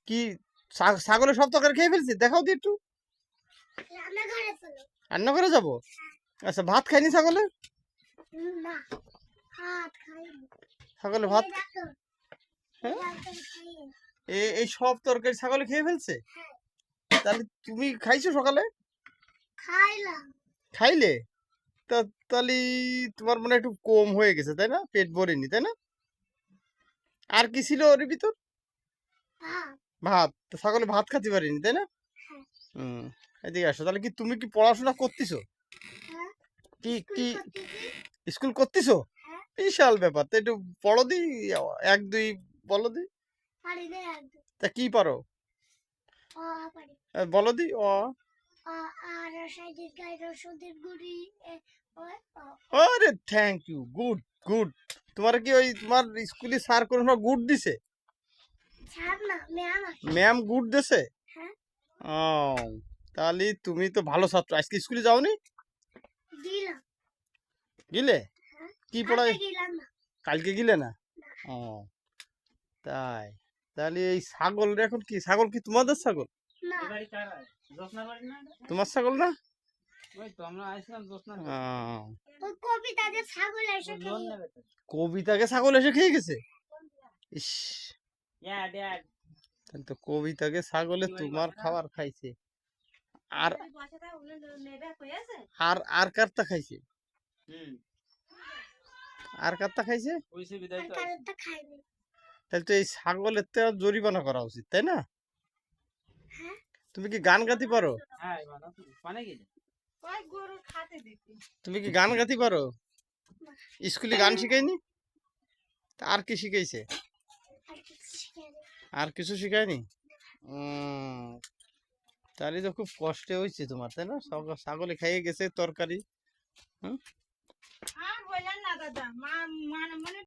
কি ছাগলের সব তরকারি খেয়ে ফেলছি? দেখাও দি একটু। রান্না করে যাবো? আচ্ছা, ভাত খাইনি ছাগলের? ছাগলের ভাত? হ্যাঁ, এই সব তরকারি ছাগলে খেয়ে ফেলছে? তাহলে তুমি খাইছো সকালে? খাইলে? তা তাহলে তোমার মনে হয় একটু কম হয়ে গেছে, তাই না? পেট ভরেনি, তাই না? আর কি ছিল ওর ভিতর? ভাত। তো ছাগলে ভাত খেতে পারিনি, তাই না? হুম। এদিকে আসো, তাহলে কি তুমি কি পড়াশোনা করতেছো? কি কি স্কুল করতেছো? বিশাল ব্যাপার তো, একটু পড়ো দি। এক দুই বলো দি। তা কি পারো? বলো দি। আরে থ্যাংক ইউ, গুড গুড। তোমার কি ওই তোমার স্কুলে স্যার কোনো সময় গুড দিছে? ম্যাম গুড দিছে? ও, তাহলে তুমি তো ভালো ছাত্র। আজকে স্কুলে যাওনি? গিলে? কি পড়ায়? কালকে গিলে না? ও, তাই। তাহলে এই ছাগল এখন কি, ছাগল কি তোমাদের ছাগল? তোমার ছাগল না? কবিতাকে ছাগল এসে খেয়ে গেছে? ইস, তাহলে তো কবিতাকে ছাগলে তোমার খাবার খাইছে। আর আর আর কারটা খাইছে? আর কারটা খাইছে? তাহলে তো এই ছাগলের তো জরিমানা করা উচিত, তাই না? তুমি কি গান গাতে পারো? তুমি কি গান গাতে পারো? স্কুলে গান শিখায়নি? তা আর কি শিখাইছে? আর কিছু শিখায়নি? তাহলে তো খুব কষ্টে হয়েছে তোমার, তাই না? ছাগলে খাইয়ে গেছে তরকারি। হুম।